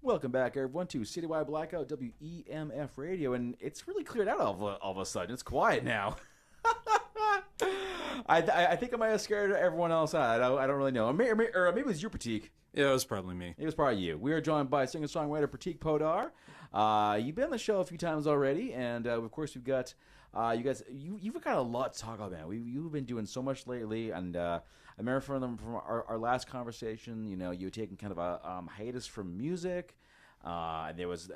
Welcome back, everyone, to Citywide Blackout WEMF Radio, and it's really cleared out all of a sudden. It's quiet now. I think I might have scared everyone else out. I don't really know. Or maybe it was you, Prateek. Yeah, it was probably me. It was probably you. We are joined by singer-songwriter Prateek Poddar. You've been on the show a few times already, and of course we've got you guys. You've got a lot to talk about, man. You've been doing so much lately, and I remember from our last conversation, you were taking kind of a hiatus from music. I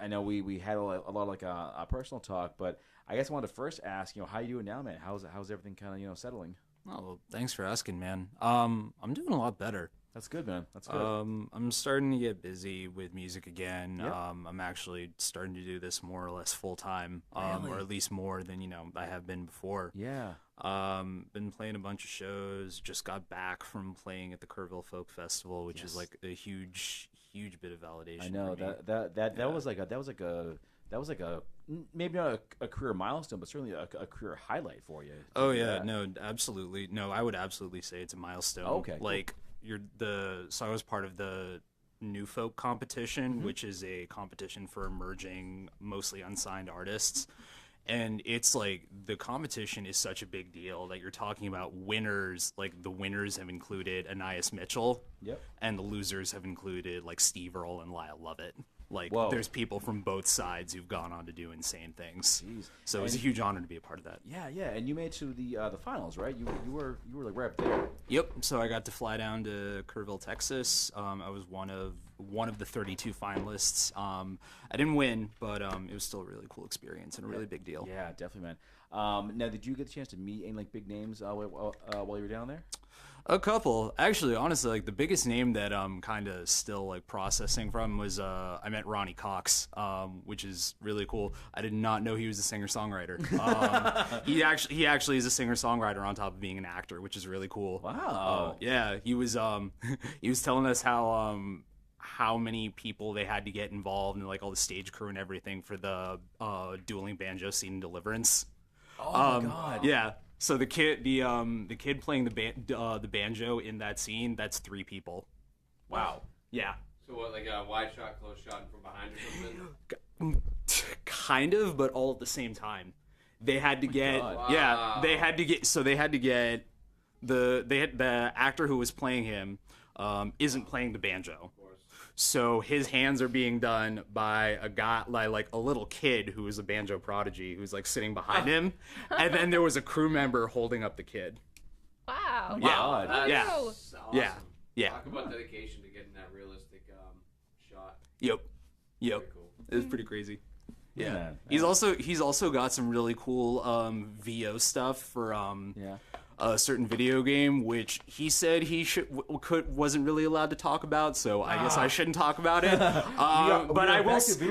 know we had a lot of like a personal talk, but I guess I wanted to first ask, how you doing now, man? How's everything kind of settling? Oh, well, thanks for asking, man. I'm doing a lot better. That's good, man. That's good. I'm starting to get busy with music again. Yep. I'm actually starting to do this more or less full time, Really? or at least more than I have been before. Yeah. Been playing a bunch of shows. Just got back from playing at the Kerrville Folk Festival, which is like a huge bit of validation. I know for me. that was like a maybe not a career milestone, but certainly a career highlight for you. Oh yeah, no, absolutely. No, I would absolutely say it's a milestone. Oh, okay, cool. Like so I was part of the New Folk competition, which is a competition for emerging, mostly unsigned artists. And it's like the competition is such a big deal that you're talking about winners. Like the winners have included Anais Mitchell, Yep. and the losers have included like Steve Earle and Lyle Lovett. Like Whoa. there's people from both sides who've gone on to do insane things. Jeez. So it was a huge honor to be a part of that. Yeah, and you made it to the finals, right? You were like right up there. Yep. So I got to fly down to Kerrville, Texas. I was one of the 32 finalists. I didn't win, but it was still a really cool experience and a really big deal. Yeah, definitely, man. Now, did you get the chance to meet any like big names while you were down there? A couple. Actually, honestly, like the biggest name that I'm kind of still like processing from was I met Ronnie Cox, which is really cool. I did not know he was a singer-songwriter. He actually is a singer-songwriter on top of being an actor, which is really cool. Wow. Yeah, he was telling us how many people they had to get involved and like all the stage crew and everything for the dueling banjo scene in Deliverance. Oh my God. Yeah. So the kid playing the banjo in that scene, that's 3 people. Wow. Yeah. So what, like a wide shot, close shot from behind or something? Kind of, but all at the same time. They had to get Wow. they had to get the actor who was playing him isn't playing the banjo. So his hands are being done by a guy, like a little kid who is a banjo prodigy, who's like sitting behind him, and then there was a crew member holding up the kid. Wow. Yeah. Yeah. That's awesome. Yeah. Talk about dedication to getting that realistic shot. Yep. Very cool. It was pretty crazy. Yeah. Man. He's also got some really cool VO stuff for a certain video game, which he said he wasn't really allowed to talk about, so I guess I shouldn't talk about it. But I will say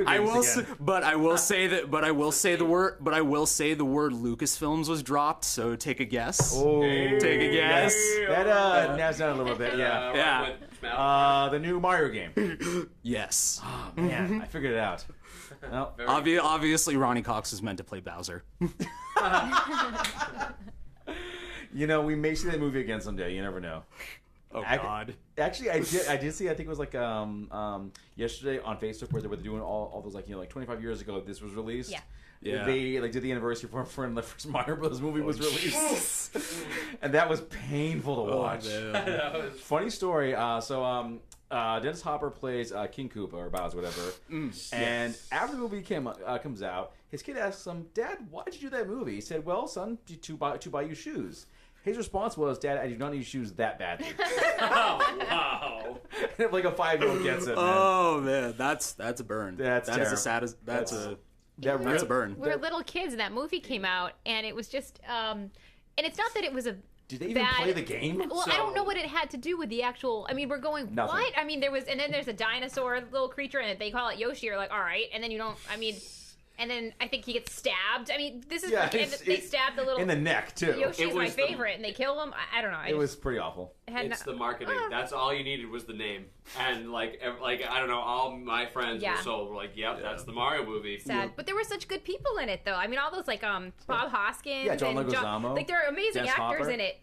the word Lucasfilms was dropped. So take a guess. Oh. Take a guess. That narrows down a little bit. Yeah. Yeah. The new Mario game. Yes. Oh man, I figured it out. Well, Obviously, Ronnie Cox was meant to play Bowser. we may see that movie again someday. You never know. Oh God! Actually, I did see. I think it was like yesterday on Facebook where they were doing all those like 25 years ago this was released. Yeah. Yeah. They like did the anniversary for when the first Mario Bros. Movie was released, and that was painful to watch. Funny story. Dennis Hopper plays King Koopa or Bowser, whatever. And after the movie comes out, his kid asks him, "Dad, why'd you do that movie?" He said, "Well, son, to buy you shoes." His response was, "Dad, I do not need shoes that badly." Oh, wow. Like a 5-year-old gets it, man. Oh man, that's a burn. That's that is the saddest. That's a burn. We were little kids and that movie came out, and it was just, and it's not that it was a Did they even play the game? Well, I don't know what it had to do with the actual. I mean, we're going Nothing. what? I mean, and then there's a dinosaur little creature, and they call it Yoshi. You're like, all right, and then you don't. I mean, and then I think he gets stabbed. I mean, this is they stabbed the little in the neck too. Yoshi's my favorite, and they kill him. I don't know. It was pretty awful. It's the marketing. That's all you needed was the name, and like I don't know. All my friends were sold. Were like, "Yep, that's the Mario movie." Sad, but there were such good people in it, though. I mean, all those like Bob Hoskins, John and Leguizamo, like there are amazing Dennis actors Hopper. in it.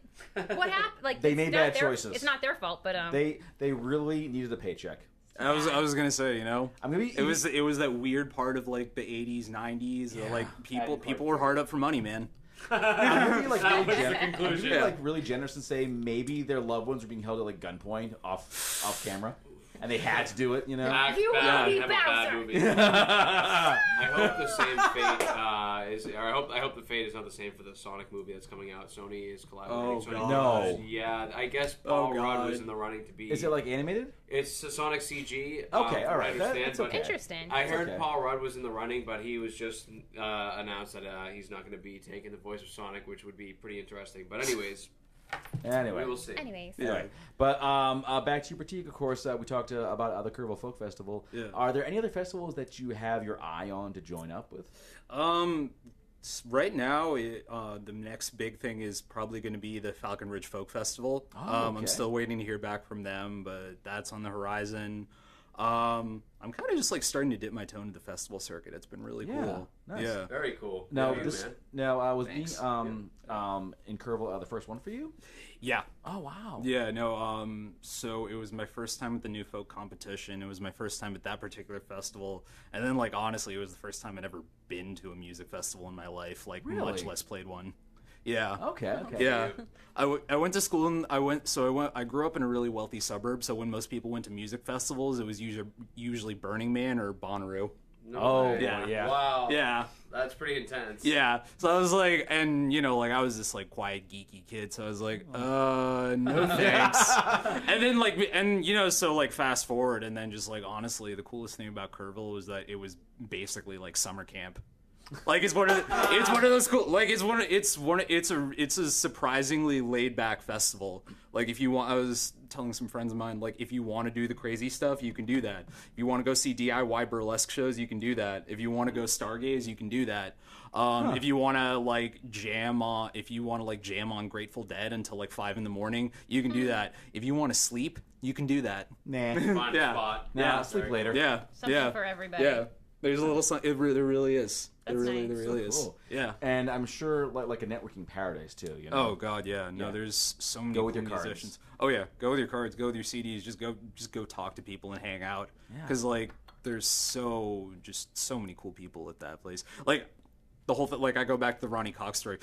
What happened? Like they made bad choices. It's not their fault, but they really needed a paycheck. I was gonna say, I'm gonna be. It was that weird part of like the 80s, 90s. Like people were hard up for money, man. I'm gonna be like That really was the conclusion. like really generous and say maybe their loved ones were being held at like gunpoint off camera, and they had to do it. Act You bad, movie have a bad bouncer. movie. I hope the same fate is. Or I hope the fate is not the same for the Sonic movie that's coming out. Sony is collaborating. Oh, Sony God. No. Yeah, I guess Paul Rudd God. was in the running to be. Is it like animated? It's a Sonic CG. Okay, all I right. understand, That's but okay. Interesting. I heard okay. Paul Rudd was in the running, but he was just announced that he's not going to be taking the voice of Sonic, which would be pretty interesting. But anyways, Anyway. we will see. Anyways. Yeah. But back to Prateek, of course, we talked about the Kerrville Folk Festival. Yeah. Are there any other festivals that you have your eye on to join up with? Right now, the next big thing is probably going to be the Falcon Ridge Folk Festival. Oh, okay. I'm still waiting to hear back from them, but that's on the horizon. I'm kind of just like starting to dip my toe into the festival circuit. It's been really cool. Nice. Yeah. Very cool. Now, Yeah, man. was Thanks. being in Kerrville the first one for you? Yeah. Oh wow. Yeah, no, so it was my first time at the New Folk competition. It was my first time at that particular festival. And then, like, honestly, it was the first time I'd ever been to a music festival in my life, like, Really? much less played one. Yeah. Okay. Yeah. I went to school and I grew up in a really wealthy suburb, so when most people went to music festivals, it was usually Burning Man or Bonnaroo. No Oh, way. yeah. Wow. Yeah. That's pretty intense. Yeah, so I was like, and like I was this like quiet geeky kid, so I was like, no thanks. And then so like fast forward, and then just like honestly, the coolest thing about Kerrville was that it was basically like summer camp. Like it's one of those cool, like it's a surprisingly laid back festival. Like if you want, I was telling some friends of mine, like if you want to do the crazy stuff, you can do that. If you want to go see DIY burlesque shows, you can do that. If you want to go stargaze, you can do that. If you want to like jam on Grateful Dead until like 5 a.m, you can do that. If you want to sleep, you can do that. Nah. Find a Yeah. spot. Nah, sleep Very later. Yeah, Something for everybody. Yeah, there's a little. There really is. That's there nice. really So is. cool. Yeah. And I'm sure like a networking paradise too. Oh God, yeah. No, Yeah. there's so many Go with cool your cards. musicians. Oh yeah, go with your cards. Go with your CDs. Just go talk to people and hang out. Yeah. Because like there's so many cool people at that place. Like the whole thing. Like I go back to the Ronnie Cox story.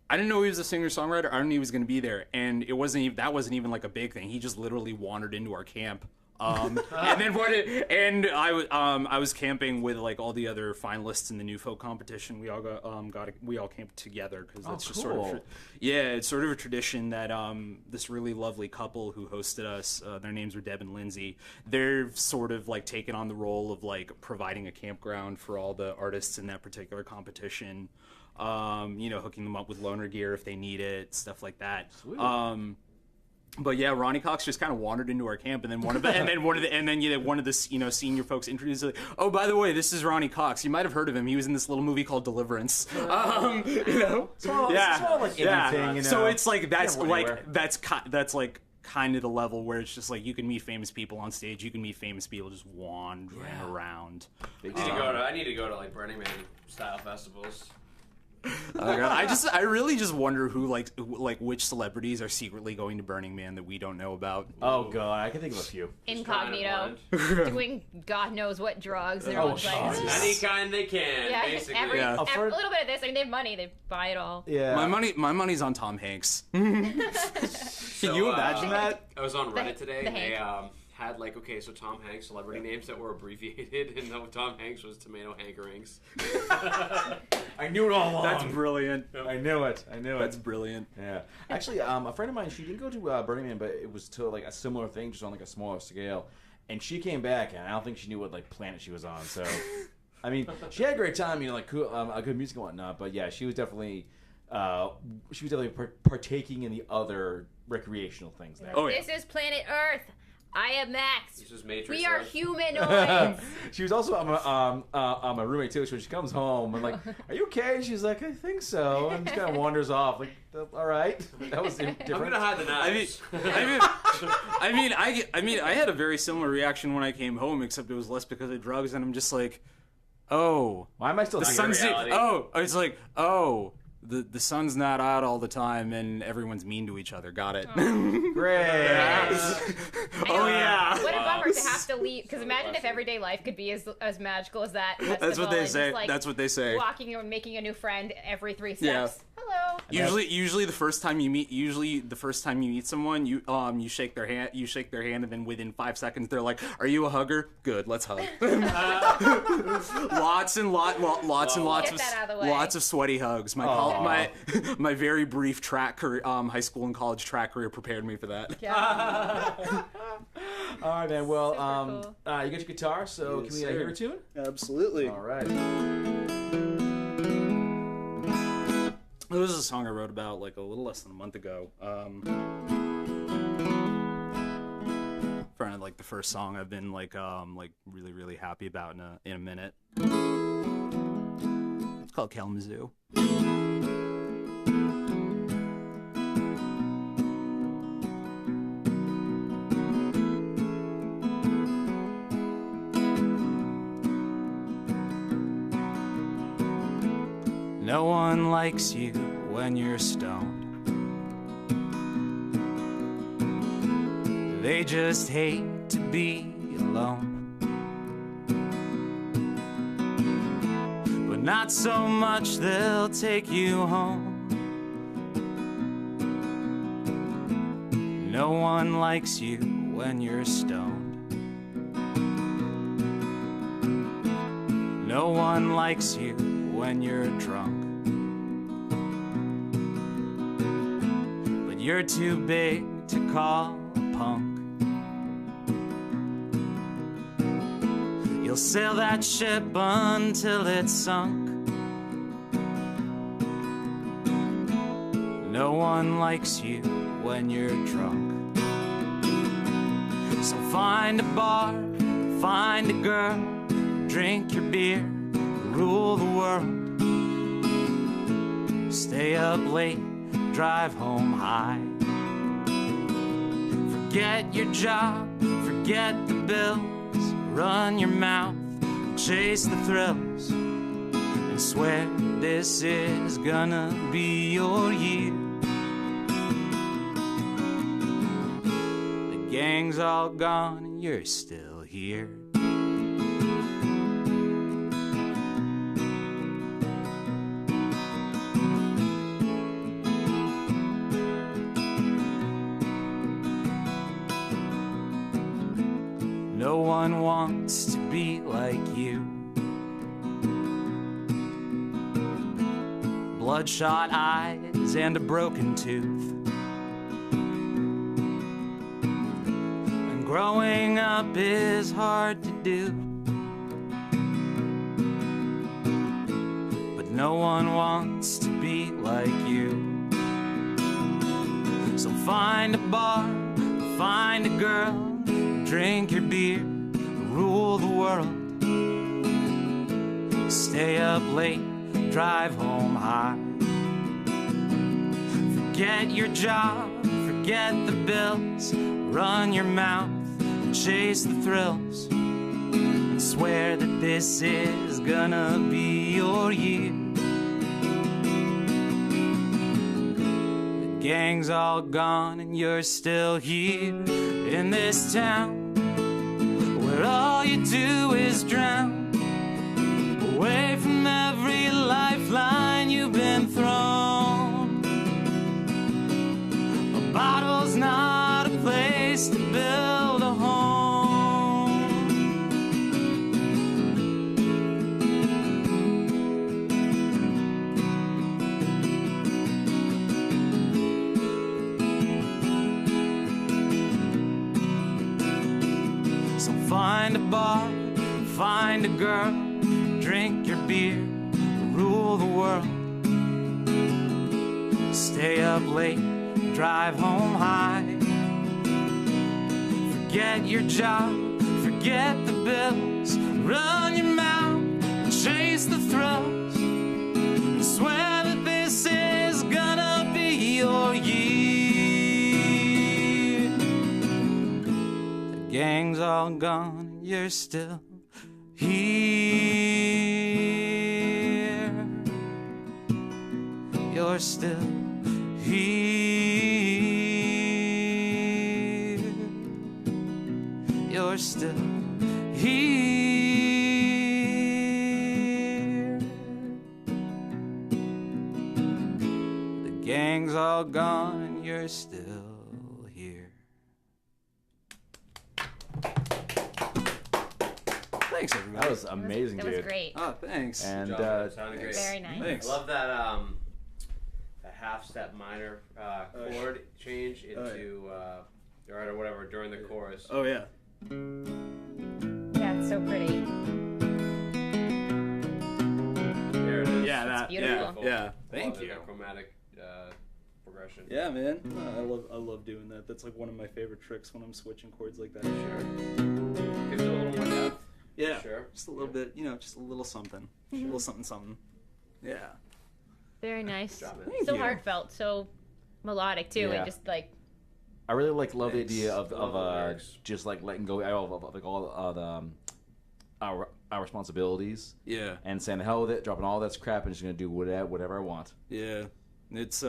I didn't know he was a singer-songwriter. I didn't know he was going to be there, and that wasn't even like a big thing. He just literally wandered into our camp. And then I was camping with like all the other finalists in the New Folk competition. We all we all camped together because that's just sort of it's sort of a tradition that this really lovely couple who hosted us, their names were Deb and Lindsay. They're sort of like taken on the role of like providing a campground for all the artists in that particular competition. Hooking them up with loaner gear if they need it, stuff like that. Sweet. But yeah, Ronnie Cox just kind of wandered into our camp, and then one of the senior folks introduced like, oh, by the way, this is Ronnie Cox. You might have heard of him. He was in this little movie called Deliverance. Small, like anything, you know. So it's like that's Yeah, like that's like kind of the level where it's just like you can meet famous people on stage. You can meet famous people just wandering around. I need to go to like Burning Man style festivals. I really just wonder who which celebrities are secretly going to Burning Man that we don't know about. Oh God, I can think of a few. Incognito, doing God knows what drugs. They're Oh, all like, Jesus. Any kind they can, yeah, basically. a little bit of this. I mean, they have money. They buy it all. Yeah. My money's on Tom Hanks. Can you imagine that? I was on Reddit today, the and they Hank. had like, okay, so Tom Hanks celebrity names that were abbreviated, and Tom Hanks was Tomato Hankerings. I knew it all along. That's brilliant. I knew it. That's brilliant. Yeah. Actually, a friend of mine, she didn't go to Burning Man, but it was to like a similar thing, just on like a smaller scale. And she came back, and I don't think she knew what like planet she was on. So, I mean, she had a great time, like cool, good music and whatnot. But yeah, she was definitely partaking in the other recreational things there. Oh, yeah. This is planet Earth. I am Max. This is Matrix. We are Earth. humanoids. She was also my roommate too. So when she comes home, I'm like, "Are you okay?" And she's like, "I think so." And just kind of wanders off. Like, all right, that was different. I'm gonna hide the knives. I mean, I had a very similar reaction when I came home, except it was less because of drugs, and I'm just like, oh, Why am I still the here? sun's reality. oh, it's like, oh, The sun's not out all the time, and everyone's mean to each other. Got it. Great. Oh yeah. What a bummer to have to leave. Because imagine if everyday life could be as magical as that. That's what they say. That's what they say. Walking and making a new friend every 3 steps. Yeah. Hello. Usually the first time you meet someone, you shake their hand, and then within 5 seconds they're like, "Are you a hugger? Good, let's hug." lots of sweaty hugs. My very brief high school and college track career prepared me for that. Yeah. All right, man. Well, Cool. you got your guitar, so Yes, can we hear a tune? Absolutely. All right. This was a song I wrote about like a little less than a month ago. For like the first song I've been like really really happy about in a minute. It's called Kalamazoo. No one likes you when you're stoned. They just hate to be alone. But not so much they'll take you home. No one likes you when you're stoned. No one likes you when you're drunk. But you're too big to call a punk. You'll sail that ship until it's sunk. No one likes you when you're drunk. So find a bar, find a girl, drink your beer, rule the world. Stay up late, drive home high. Forget your job, forget the bills. Run your mouth, chase the thrills, and swear this is gonna be your year. The gang's all gone and you're still here. No one wants to be like you. Bloodshot eyes and a broken tooth. And growing up is hard to do. But no one wants to be like you. So find a bar, find a girl, drink your beer, rule the world. Stay up late, drive home high. Forget your job, forget the bills. Run your mouth, chase the thrills. And swear that this is gonna be your year. The gang's all gone and you're still here in this town, where all you do is drown, away from every lifeline you've been thrown. A bottle's not a place to build a home. So find a bar, find a girl, drink your beer, rule the world. Stay up late, drive home high. Forget your job, forget the bills. Run your mouth, chase the thrills. And swear that this is gonna be your year. The gang's all gone, you're still here. you're still here. You're still here. The gang's all gone and you're still here. Thanks, everybody. That was amazing, that dude. was great. Oh, thanks. And Good job, man. Sounded great. Very nice. Thanks. I love that that half step minor chord change into or whatever during the chorus. Oh yeah. Yeah, it's so pretty. There it is. Yeah, that. beautiful. Yeah. Thank Love it, you. that chromatic progression. Yeah, man. I love doing that. That's like one of my favorite tricks when I'm switching chords like that. Sure. Gives it a little more depth. Yeah. Sure. Just a little bit, just a little something. A little something. Yeah. Very nice. Good job, man. Thank So you. heartfelt, so melodic too, Yeah. and just like I really love the Thanks. idea of Love the lyrics. just like letting go of like all the our responsibilities Yeah. and saying the hell with it, dropping all that crap and just gonna do whatever I want. Yeah. It's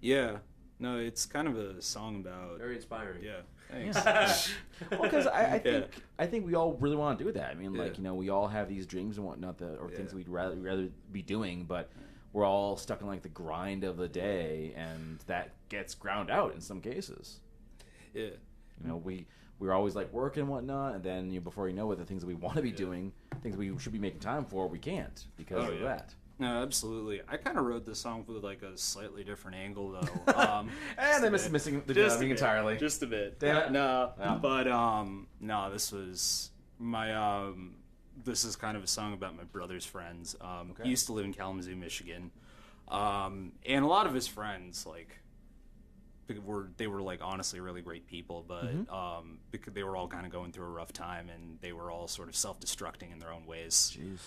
yeah. No, it's kind of a song about Very inspiring. yeah. Thanks. Well, because I Yeah. think we all really want to do that. I mean, like, Yeah. we all have these dreams and whatnot or things Yeah. that we'd rather be doing, but we're all stuck in like the grind of the day, and that gets ground out in some cases. Yeah. We're always like working and whatnot, and then before you know it, the things that we want to be doing, things we should be making time for, we can't because of that. No, absolutely. I kind of wrote this song with like a slightly different angle though. And I'm missing the dubbing entirely. Just a bit. Damn it. No, Yeah. but no, this was my this is kind of a song about my brother's friends. Okay. He used to live in Kalamazoo, Michigan, and a lot of his friends like they were like honestly really great people, but because they were all kind of going through a rough time and they were all sort of self-destructing in their own ways. Jeez.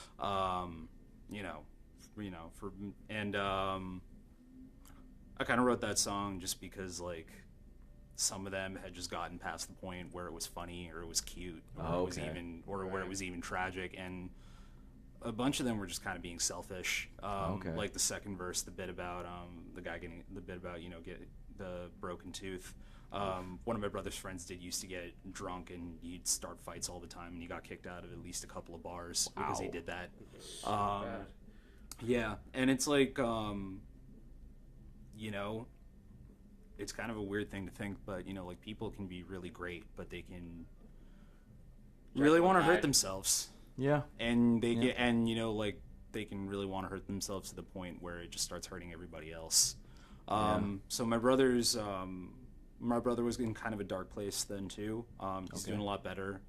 I kind of wrote that song just because like some of them had just gotten past the point where it was funny or it was cute or it was even where it was even tragic, and a bunch of them were just kind of being selfish. Like the second verse, the bit about the guy getting get the broken tooth. One of my brother's friends used to get drunk and he'd start fights all the time, and he got kicked out of at least a couple of bars because he did that. Yeah, and it's like, it's kind of a weird thing to think, but like people can be really great, but they can really want to hurt themselves. Yeah. And they get, and like they can really want to hurt themselves to the point where it just starts hurting everybody else. So my brother was in kind of a dark place then too. He's doing a lot better.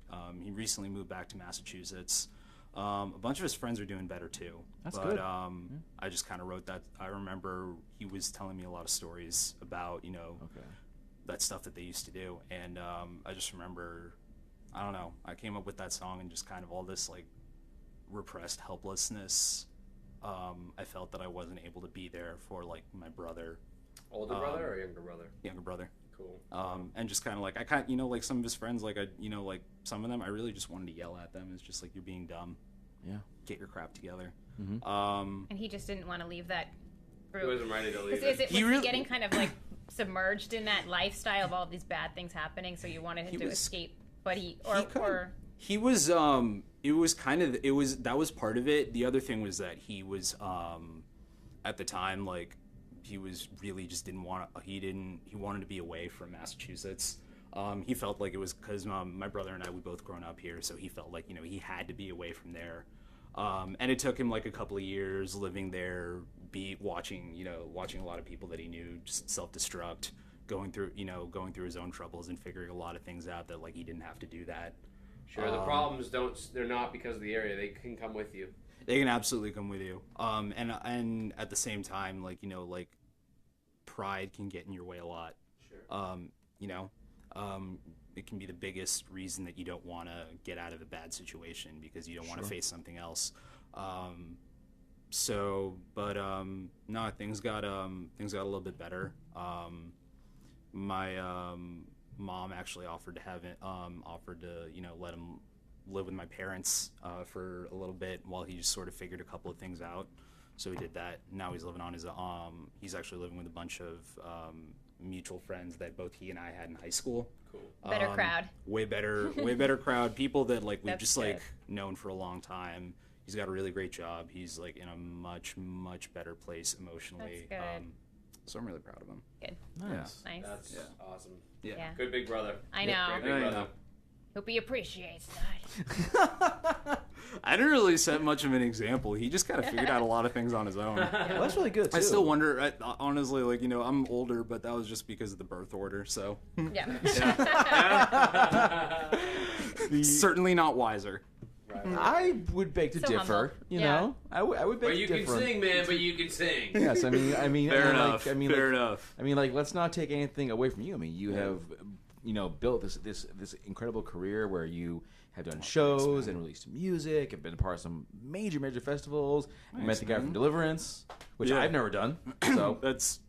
He recently moved back to Massachusetts. A bunch of his friends are doing better too. That's good. I just kind of wrote that. I remember he was telling me a lot of stories about that stuff that they used to do, and I just remember, I don't know, I came up with that song and just kind of all this like repressed helplessness. I felt that I wasn't able to be there for like my brother. Older brother or younger brother? Younger brother. Cool. And just kind of like like some of his friends, like like some of them, I really just wanted to yell at them. It's just like, you're being dumb. Yeah. Get your crap together. and he just didn't want to leave that group. He wasn't ready to leave Was it. he getting kind of like submerged in that lifestyle of all these bad things happening, so you wanted him to escape, but that was part of it. The other thing was that he was at the time, like, he was really just he wanted to be away from Massachusetts. He felt like it was because my brother and I, we both grown up here, so he felt like he had to be away from there. And it took him like a couple of years living there, watching a lot of people that he knew just self-destruct, going through his own troubles and figuring a lot of things out that like he didn't have to do that. Sure, the problems they're not because of the area. They can come with you. They can absolutely come with you. And at the same time, like, like pride can get in your way a lot. Sure. It can be the biggest reason that you don't want to get out of a bad situation because you don't want to face something else. No, things got a little bit better. My mom actually offered to let him live with my parents for a little bit while he just sort of figured a couple of things out. So he did that. Now he's living on his he's actually living with a bunch of mutual friends that both he and I had in high school. Cool. Better crowd. Way better crowd. People that like we've That's just good. like known for a long time. He's got a really great job. He's like in a much better place emotionally. That's good. So I'm really proud of him. Good. Nice. Nice. That's awesome. Yeah. Good big brother. I know. Great big brother. Hope he appreciates that. I didn't really set much of an example. He just kind of figured out a lot of things on his own. Well, that's really good too. I still wonder, honestly, like, you know, I'm older, but that was just because of the birth order, so. Yeah. Certainly not wiser. I would beg to So differ. humble. You Yeah. know, I would beg But to you differ. can sing, man. But you can sing. Yes, I mean, Fair and, enough. Like, Fair enough. I mean, like, let's not take anything away from you. I mean, you have, you know, built this incredible career where you have done shows and released music, and been a part of some major festivals. You met the guy from Deliverance, which I've never done. So That's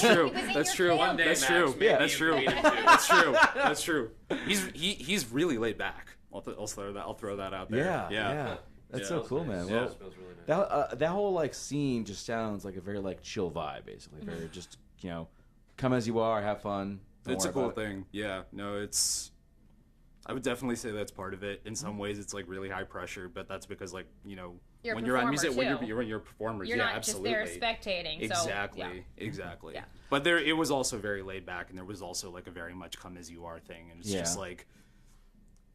true. That's true. One day, That's Max, true. maybe That's you true. can meet him too. That's true. That's true. He's really laid back. I'll throw that out there. yeah. That's so cool, man. Yeah, Well, it smells really nice. that whole like scene just sounds like a very like chill vibe, basically. Very just, you know, come as you are, have fun. Don't It's a worry cool about it. thing. Yeah. No, it's. I would definitely say that's part of it. In some ways, it's like really high pressure, but that's because, like, you know, You're a when you're on music, performer, when you're performers, You're yeah, not absolutely. just there spectating. Exactly. So, yeah. Exactly. Yeah. But it was also very laid back, and there was also like a very much come as you are thing, and it's just like,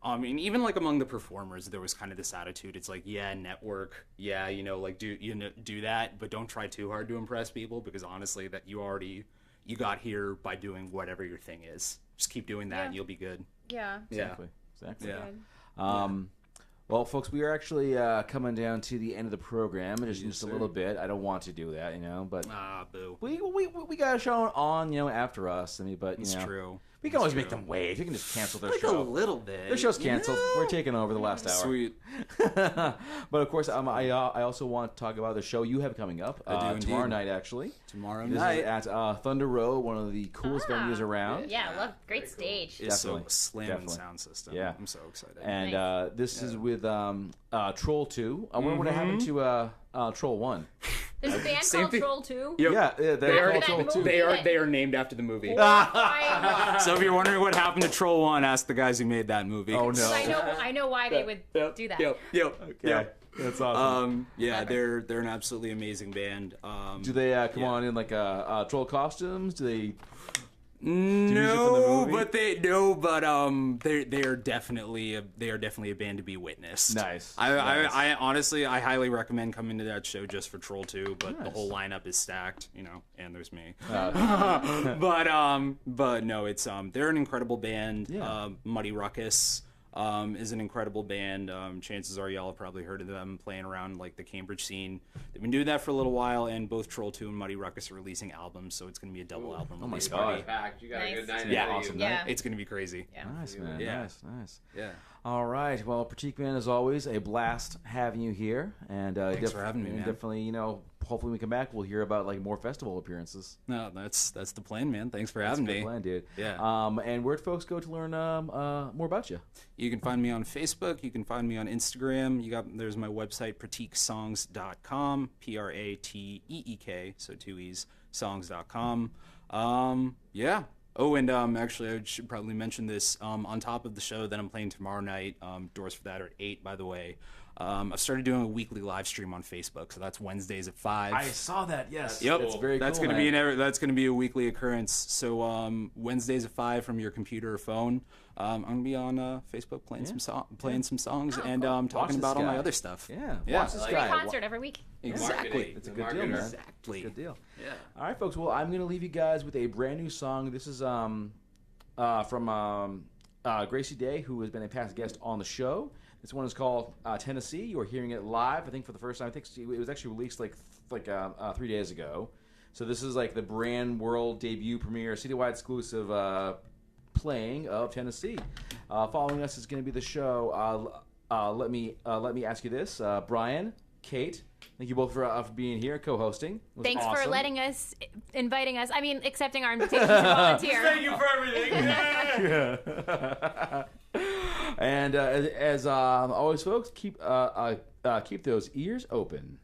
I mean, even like among the performers, there was kind of this attitude. It's like, yeah, network, yeah, you know, like do that, but don't try too hard to impress people, because honestly, that you got here by doing whatever your thing is. Just keep doing that, and you'll be good. Yeah. Exactly. Yeah. Well, folks, we are actually coming down to the end of the program in just a little bit. I don't want to do that, you know, but Boo. we got a show on, you know, after us. I mean, but you It's know, true. we can always make them wait. We can just cancel their Like show. a little bit. Their show's canceled. We're taking over the last hour. Sweet. But of course, I also want to talk about the show you have coming up I do tomorrow indeed. night. Actually, Tomorrow this night. is at Thunder Row, one of the coolest venues around. Yeah, love great stage. It's Definitely. so slamming Definitely. sound system. Yeah. I'm so excited. And this is with Troll 2. I wonder what happened to Troll 1. There's a band Same called thing. Troll 2. Yeah, they After are that Troll 2. movie. they are named after the movie. I So if you're wondering what happened to Troll 1, ask the guys who made that movie. Oh no! I know why they would do that. Yep. Okay. That's awesome. Yeah, they're an absolutely amazing band. Do they come on in like troll costumes? Do they? No, movie? they are definitely a band to be witnessed. Nice. I honestly I highly recommend coming to that show just for Troll 2, but the Nice. whole lineup is stacked, you know, and there's me. Uh, But no, it's they're an incredible band. Yeah. Muddy Ruckus is an incredible band. Chances are y'all have probably heard of them playing around like the Cambridge scene. They've been doing that for a little while, and both Troll 2 and Muddy Ruckus are releasing albums, so it's going to be a double album release God. party. Packed. You got a good Nice. night. Yeah, ahead of awesome you. night. Yeah. It's going to be crazy. Yeah. nice, man. Yeah. Nice. Yeah. All right. Well, Prateek, man, as always, a blast having you here. And Thanks for having me, man. Definitely, you know, hopefully we come back, we'll hear about like more festival appearances. No, that's the plan, man. Thanks for That's a having good me. plan, dude. Yeah. And where'd folks go to learn more about you? You can find me on Facebook. You can find me on Instagram. There's my website, prateeksongs.com, Prateek, so 2 E's, songs.com. Yeah. Oh, and actually, I should probably mention this. On top of the show that I'm playing tomorrow night, doors for that are at 8, by the way. I've started doing a weekly live stream on Facebook, so that's Wednesdays at 5. I saw that. Yes. Yep, It's very that's cool. gonna be that's gonna be a weekly occurrence. So Wednesdays at 5 from your computer or phone. I'm gonna be on Facebook playing some songs and Watch talking this about all my guy. other stuff. Yeah. Yeah. Watch this Like Free guy. concert every week. Exactly. It's a good deal, man. Exactly. Good deal. Yeah. All right, folks. Well, I'm going to leave you guys with a brand new song. This is from Gracie Day, who has been a past guest on the show. This one is called Tennessee. You're hearing it live, I think, for the first time. I think it was actually released like 3 days ago. So this is like the brand world debut premiere, Citywide exclusive playing of Tennessee. Following us is going to be the show. Let me ask you this, Brian, Kate. Thank you both for being here, co-hosting. It was Thanks awesome. for inviting us. I mean, accepting our invitation to volunteer. Thank you for everything. And as always, folks, keep those ears open.